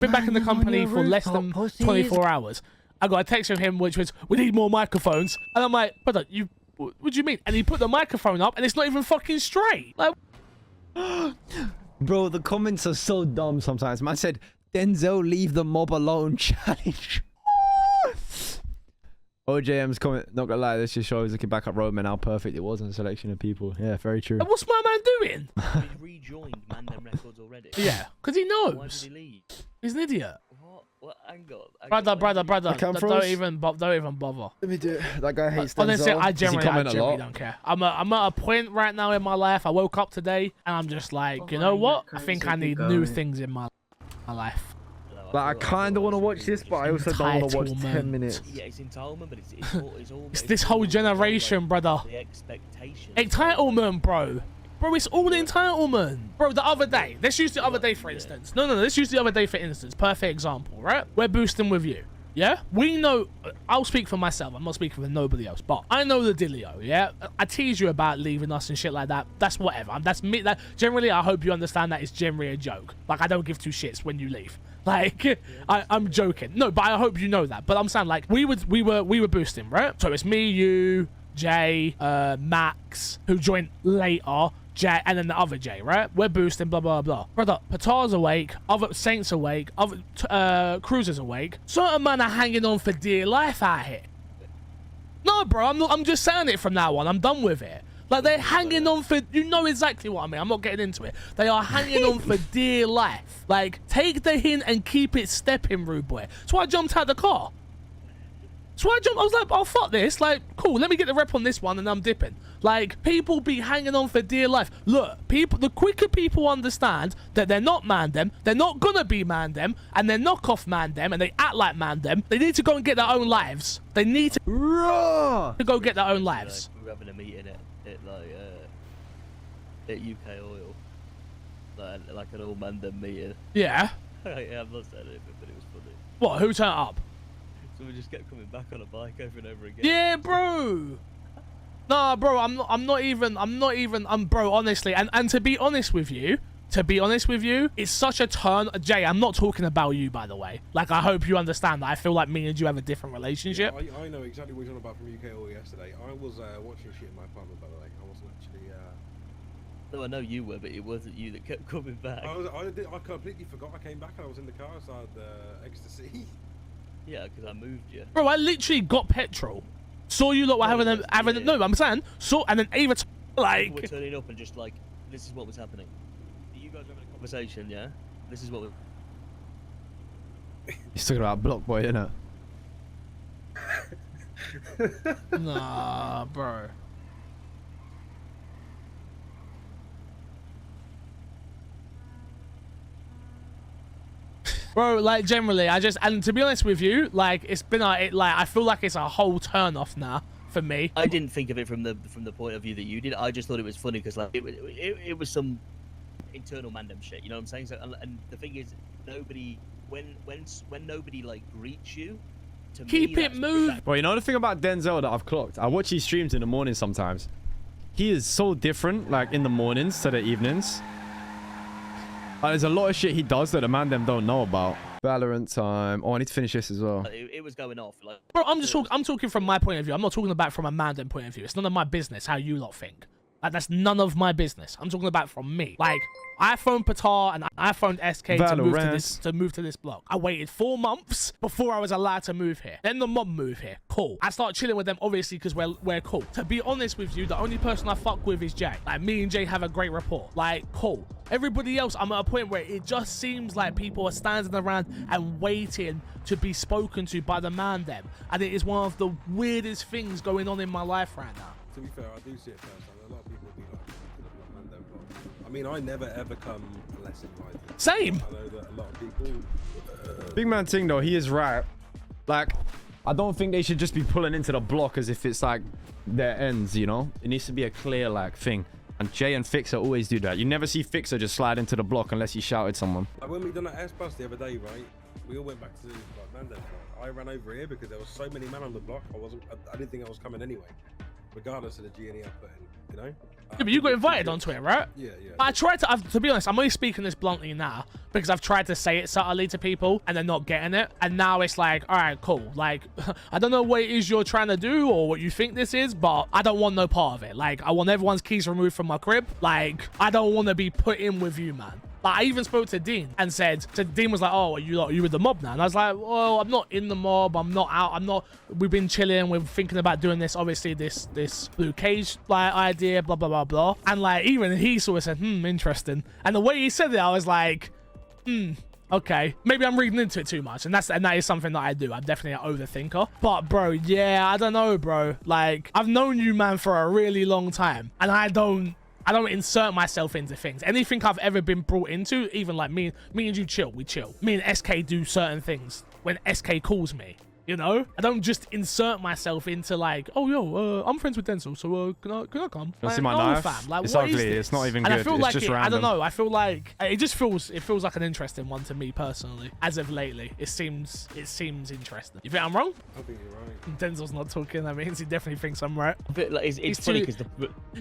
been back in the company for less than 24 hours. I got a text from him which was, we need more microphones. And I'm like, brother, what do you mean? And he put the microphone up and it's not even fucking straight. Like, bro, the comments are so dumb sometimes. Man said, Denzel, leave the mob alone challenge. OJM's comment, not gonna lie, this just shows looking back at Roman how perfect it was in the selection of people. Yeah, very true. what's my man doing? He's rejoined Mandem Records already. Yeah, because he knows. Why did he leave? He's an idiot. What angle? Brother. Don't Don't even bother. Let me do it. That guy hates Denzel. Honestly, I comment generally don't care. I'm at a point right now in my life. I woke up today and I'm just like, you know what? I think I need new things in my life. Like, I kind of want to watch this, but I also don't want to watch 10 minutes. Yeah, it's entitlement, but it's all It's this whole generation, brother. The expectation. Entitlement, bro. Bro, it's all entitlement. Bro, the other day, let's use the other day for instance. No, let's use the other day for instance. Perfect example, right? We're boosting with you. Yeah? We know, I'll speak for myself. I'm not speaking for nobody else, but I know the dealio, yeah? I tease you about leaving us and shit like that. That's whatever. That's me. That, generally, I hope you understand that it's generally a joke. Like, I don't give two shits when you leave. Like, I'm joking. No, but I hope you know that. But I'm saying, like, we were boosting, right? So it's me, you, Jay, Max, who joined later, Jay, and then the other Jay, right? We're boosting, blah, blah, blah. Brother, Patar's awake, other Saints awake, other Cruisers awake. Certain men are hanging on for dear life out here. No, bro, I'm just saying it from now on. I'm done with it. Like, they're hanging on for... You know exactly what I mean. I'm not getting into it. They are hanging on for dear life. Like, take the hint and keep it stepping, rude boy. That's why I jumped out the car. That's why I was like, oh, fuck this. Like, cool, let me get the rep on this one and I'm dipping. Like, people be hanging on for dear life. Look, the quicker people understand that they're not Mandem, they're not gonna be Mandem, and they're knockoff Mandem, and they act like Mandem, they need to go and get their own lives. They need to go get their own lives. We're having a meeting at UK Oil, like an all Mandem meeting. Yeah. Yeah, I'm not saying it, but it was funny. What? Who turned up? So we just kept coming back on a bike over and over again. Yeah, bro. Nah, bro, I'm not even, bro, honestly, and to be honest with you, it's such a turn. Jay, I'm not talking about you, by the way. Like, I hope you understand that. I feel like me and you have a different relationship. Yeah, I know exactly what you're on about from UK Oil yesterday. I was watching shit in my apartment, by the way. I wasn't actually... No, I know you were, but it wasn't you that kept coming back. I completely forgot I came back and I was in the car, so I had ecstasy. Yeah, because I moved you. Bro, I literally got petrol. Saw you lot were having no, I'm saying, and then Ava, like... We're turning up and just like, this is what was happening. You guys were having a conversation, yeah? This is what was... He's talking about Block Boy, innit? Nah, bro. Bro, like, generally, and to be honest with you, like, it's been I feel like it's a whole turn off now for me. I didn't think of it from the point of view that you did. I just thought it was funny because like it was some internal Mandem shit, you know what I'm saying? So, and the thing is, nobody when nobody like greets you, to keep me, it moving. Well, you know the thing about Denzel that I've clocked? I watch his streams in the morning sometimes. He is so different, like in the mornings to the evenings. There's a lot of shit he does that the Mandem don't know about. Valorant time. Oh, I need to finish this as well. It was going off. Like, bro, I'm talking from my point of view. I'm not talking about from a Mandem point of view. It's none of my business how you lot think. Like, that's none of my business. I'm talking about from me. Like, I phoned Patar and I phoned SK to move to this block. I waited 4 months before I was allowed to move here. Then the mob moved here. Cool. I start chilling with them, obviously, because we're cool. To be honest with you, the only person I fuck with is Jay. Like, me and Jay have a great rapport. Like, cool. Everybody else, I'm at a point where it just seems like people are standing around and waiting to be spoken to by the Mandem. And it is one of the weirdest things going on in my life right now. To be fair, I do see it first. A lot of people be like, Mandem, but I mean, I never ever come less invited. Same. I know that a lot of people... Big man thing though, he is right. Like, I don't think they should just be pulling into the block as if it's like their ends, you know? It needs to be a clear like thing. And Jay and Fixer always do that. You never see Fixer just slide into the block unless he shouted someone. Like when we done that S-Bus the other day, right? We all went back to like Mandem. I ran over here because there was so many men on the block. I didn't think I was coming anyway. regardless of the G&E I put in, you know. Yeah, but you got invited onto it, right? Yeah. I tried to be honest, I'm only speaking this bluntly now because I've tried to say it subtly to people and they're not getting it. And now it's like, all right, cool. Like, I don't know what it is you're trying to do or what you think this is, but I don't want no part of it. Like, I want everyone's keys removed from my crib. Like, I don't want to be put in with you, man. Like, I even spoke to Dean and said, so Dean was like, oh, are you with the mob now? And I was like, well, I'm not in the mob. I'm not out. We've been chilling. We're thinking about doing this, obviously, this blue cage like idea, blah, blah, blah, blah. And like, even he sort of said, interesting. And the way he said it, I was like, okay, maybe I'm reading into it too much. And that is something that I do. I'm definitely an overthinker. But bro, yeah, I don't know, bro. Like, I've known you, man, for a really long time. And I don't insert myself into things. Anything I've ever been brought into, even like me and you chill, we chill. Me and SK do certain things when SK calls me. You know, I don't just insert myself into like, oh yo, I'm friends with Denzel, so can I come? You see my knife? Fam. Like, it's what ugly. is this? It's not even and good. I feel it's like just I random. don't know. I feel like it feels like an interesting one to me personally. As of lately, it seems interesting. You think I'm wrong? I think you're right. Denzel's not talking. That means he definitely thinks I'm right. But like, it's funny because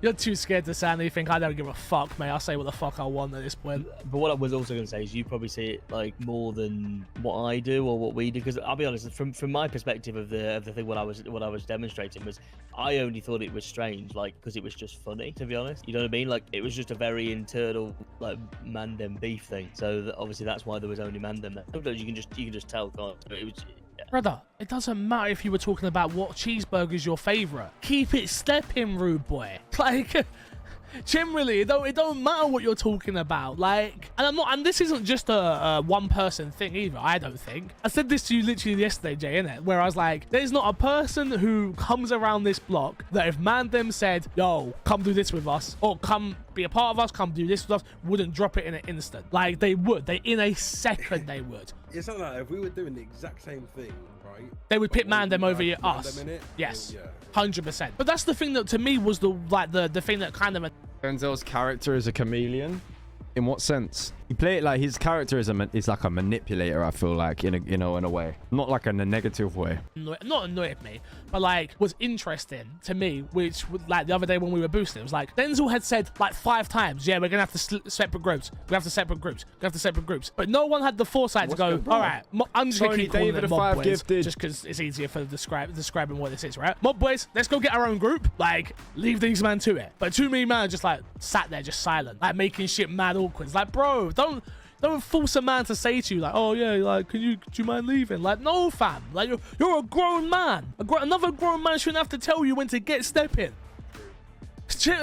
You're too scared to say anything. I don't give a fuck, mate. I'll say what the fuck I want at this point. But what I was also going to say is you probably see it like more than what I do or what we do. Because I'll be honest, from my perspective of the thing, what I was demonstrating was I only thought it was strange, like because it was just funny. To be honest, you know what I mean? Like it was just a very internal like Mandem beef thing. So obviously that's why there was only Mandem there. Sometimes you can just tell, can't you? It was. Yeah. Brother, it doesn't matter if you were talking about what cheeseburger's your favorite. Keep it stepping, rude boy. Like, generally, it don't matter what you're talking about. Like, and this isn't just a one person thing either, I don't think. I said this to you literally yesterday, Jay, innit? Where I was like, there's not a person who comes around this block that if Mandem said, yo, come do this with us, or come be a part of us, come do this with us, wouldn't drop it in an instant. Like, they would. In a second, they would. It's not like if we were doing the exact same thing, right? They would pick Mandem over us. In it, yes, yeah. 100%. But that's the thing that to me was the thing that kind of. Denzel's character is a chameleon. In what sense? You play it like his character is like a manipulator. I feel like in a way, not like in a negative way. Not annoyed me, but like was interesting to me. Which like the other day when we were boosting, it was like Denzel had said like 5 times, yeah, we're gonna have to separate groups. We have to separate groups. We have to separate groups. But no one had the foresight to go. All right, I'm just gonna keep calling them mob boys, just because it's easier for describing what this is, right? Mob boys, let's go get our own group. Like leave these man to it. But too many man just like sat there just silent, like making shit mad awkward. It's like, bro, don't force a man to say to you like, oh yeah, like do you mind leaving? Like, no fam, like you're a grown man. Another grown man shouldn't have to tell you when to get stepping.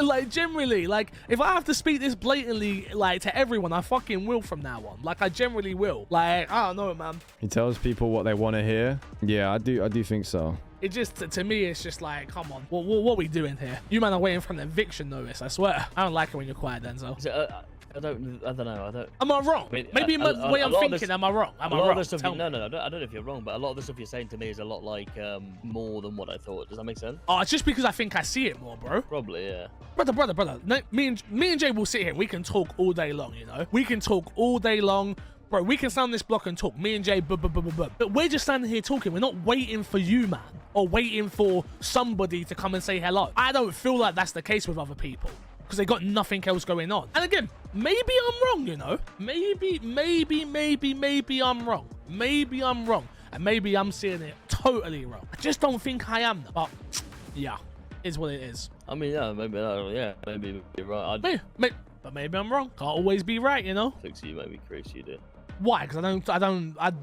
Like generally, like if I have to speak this blatantly like to everyone, I fucking will from now on. Like I generally will. Like I don't know, man. He tells people what they want to hear. Yeah, I do think so. It just, to me, it's just like, come on, what are we doing here? You man are waiting for an eviction notice, I swear. I don't like it when you're quiet, Denzel. I don't know. Am I wrong? Maybe the way I'm thinking, am I wrong? Am I wrong? No, I don't know if you're wrong, but a lot of the stuff you're saying to me is a lot like more than what I thought. Does that make sense? Oh, it's just because I think I see it more, bro. Probably, yeah. Brother. Me and Jay will sit here. We can talk all day long, you know? We can talk all day long. Bro, we can stand on this block and talk. Me and Jay, but we're just standing here talking. We're not waiting for you, man. Or waiting for somebody to come and say hello. I don't feel like that's the case with other people. Because they got nothing else going on. And again, maybe I'm wrong, you know? Maybe I'm wrong. Maybe I'm wrong. And maybe I'm seeing it totally wrong. I just don't think I am. But, yeah, is what it is. I mean, yeah, maybe you're right. But maybe I'm wrong. Can't always be right, you know? I think so, you maybe Chris, you do. Why? Because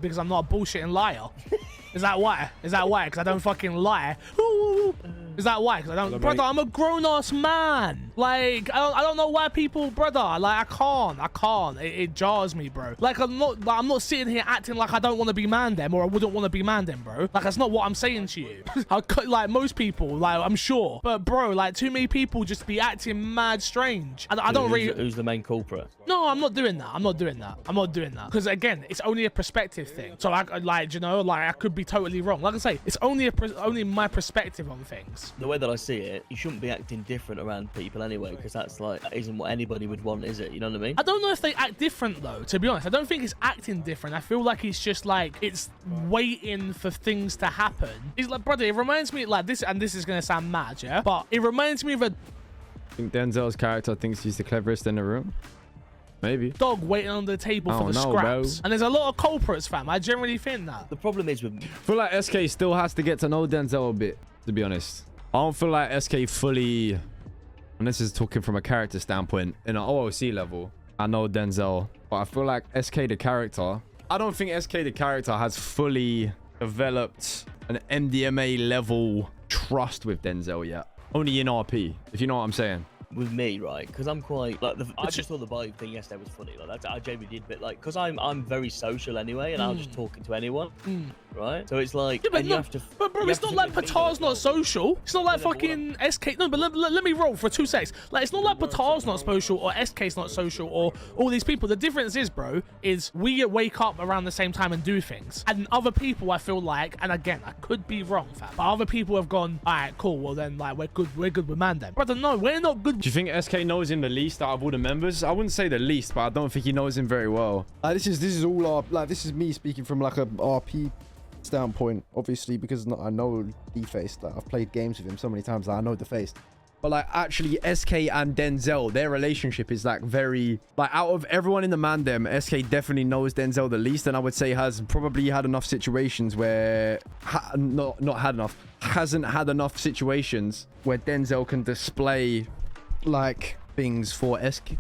because I'm not a bullshitting liar. Is that why? Because I don't fucking lie. Is that why? Because I don't, brother. I'm a grown ass man. Like I don't know why people, brother. Like I can't. It jars me, bro. Like I'm not sitting here acting like I don't want to be Mandem or I wouldn't want to be Mandem, bro. Like that's not what I'm saying to you. Like most people, like I'm sure, but bro, like too many people just be acting mad strange. I don't really. Who's the main culprit? No, I'm not doing that. I'm not doing that. Because again, it's only a perspective thing. So I could be totally wrong. Like I say, it's only my perspective on things. The way that I see it, you shouldn't be acting different around people anyway, because that's like that isn't what anybody would want, is it? You know what I mean? I don't know if they act different though, to be honest. I don't think it's acting different. I feel like it's just like it's waiting for things to happen. It's like, brother, it reminds me like this, and this is gonna sound mad, yeah, but it reminds me of a I think Denzel's character thinks he's the cleverest in the room. Maybe. dog waiting on the table for the no, scraps. bro. And there's a lot of culprits, fam. I generally think that. The problem is with I feel like SK still has to get to know Denzel a bit, to be honest. I don't feel like SK fully, and this is talking from a character standpoint, in an OOC level, I know Denzel, but I feel like SK the character, I don't think SK the character has fully developed an MDMA level trust with Denzel yet. Only in RP, if you know what I'm saying. with me, right? Because I'm quite like I just thought the vibe thing yesterday was funny. Like I genuinely did, but like because I'm very social anyway, and I'll just talk to anyone, right? So it's like, Yeah, but, and no, you have to. but bro, you it's have not to like think Patar's about not it. social. It's not like No, but fucking SK. No, but let me roll for 2 seconds. Like, it's not like Patar's not social or SK's not social or all these people. The difference is, bro, is we wake up around the same time and do things. And other people, I feel like, and again, I could be wrong, fam, but other people have gone, all right, cool, well then, like, we're good with Mandem. Brother, no, we're not good. Do you think SK knows him the least out of all the members? I wouldn't say the least, but I don't think he knows him very well. This is all our, like, this is me speaking from like a RP standpoint, obviously, because I know the face. Like, I've played games with him so many times that I know the face. But like actually SK and Denzel, their relationship is like very, like, out of everyone in the Mandem, SK definitely knows Denzel the least, and I would say has probably had enough situations where hasn't had enough situations where Denzel can display like things for SK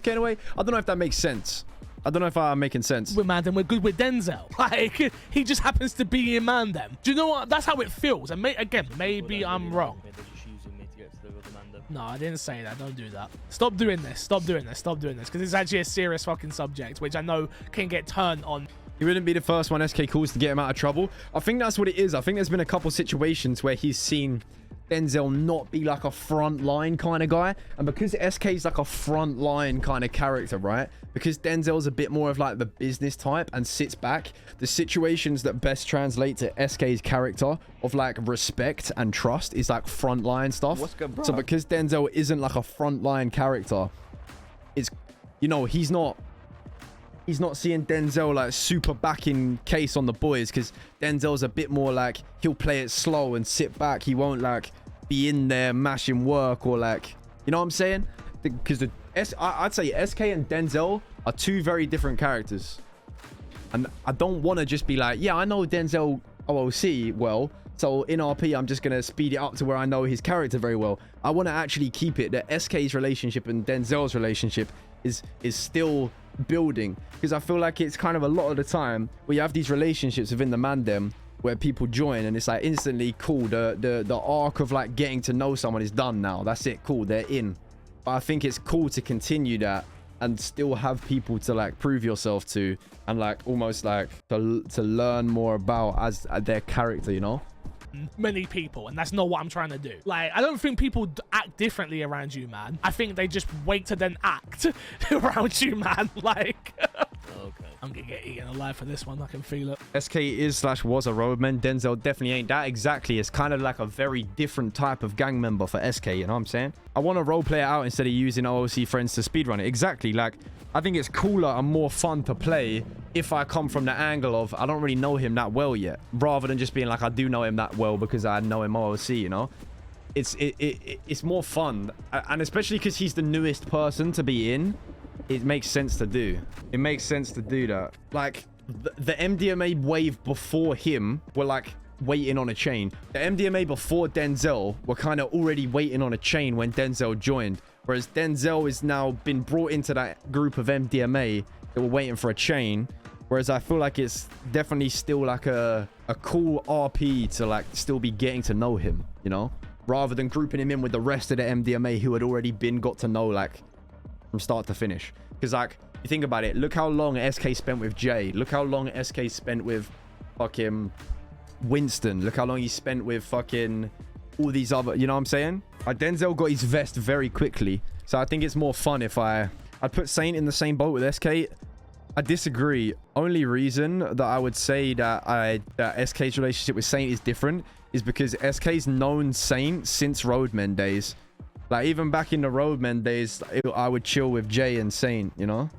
in a way. I don't know if that makes sense. I don't know if I'm making sense. With Mandem, we're good with Denzel. Like, he just happens to be in Mandem. Do you know what? That's how it feels. And again, maybe I'm wrong. No, I didn't say that. Don't do that. Stop doing this. Stop doing this. Stop doing this. Because it's actually a serious fucking subject, which I know can get turned on. He wouldn't be the first one SK calls to get him out of trouble. I think that's what it is. I think there's been a couple situations where he's seen Denzel not be like a front line kind of guy, and because SK's like a front line kind of character, right? Because Denzel's a bit more of like the business type and sits back, the situations that best translate to SK's character of like respect and trust is like front line stuff. What's good, bro? So because Denzel isn't like a front line character, it's, you know, he's not seeing Denzel like super back in case on the boys, because Denzel's a bit more like, he'll play it slow and sit back. He won't like be in there mashing work or like, you know what I'm saying? Because I'd say SK and Denzel are two very different characters, and I don't want to just be like, yeah, I know Denzel OOC well, so in RP I'm just gonna speed it up to where I know his character very well. I want to actually keep it that SK's relationship and Denzel's relationship is still building, because I feel like it's kind of a lot of the time where you have these relationships within the Mandem where people join and it's like instantly cool, the arc of like getting to know someone is done now. That's it, cool, they're in. But I think it's cool to continue that and still have people to like prove yourself to, and like almost like to learn more about as their character, you know? Many people, and that's not what I'm trying to do. Like, I don't think people act differently around you, man. I think they just wait to then act around you, man. Like, Okay. I'm gonna get eaten alive for this one. I can feel it. SK is/was a roadman. Denzel definitely ain't that. Exactly. It's kind of like a very different type of gang member for SK, you know what I'm saying? I want to roleplay it out instead of using OOC friends to speedrun it. Exactly. Like, I think it's cooler and more fun to play if I come from the angle of I don't really know him that well yet, rather than just being like I do know him that well because I know him OOC, you know? It's more fun, and especially because he's the newest person to be in, it makes sense to do. It makes sense to do that. Like, the MDMA wave before him were like waiting on a chain. The MDMA before Denzel were kind of already waiting on a chain when Denzel joined. Whereas Denzel is now been brought into that group of MDMA that were waiting for a chain. Whereas I feel like it's definitely still like a cool RP to like still be getting to know him, you know? Rather than grouping him in with the rest of the MDMA who had already got to know like from start to finish. Because like, you think about it, look how long SK spent with Jay. Look how long SK spent with fucking Winston. Look how long he spent with fucking all these other, you know what I'm saying? Like, Denzel got his vest very quickly. So I think it's more fun if I'd put Saint in the same boat with SK. I disagree. Only reason that I would say that SK's relationship with Saint is different is because SK's known Saint since Roadmen days. Like even back in the Roadman days, I would chill with Jay and Saint, you know.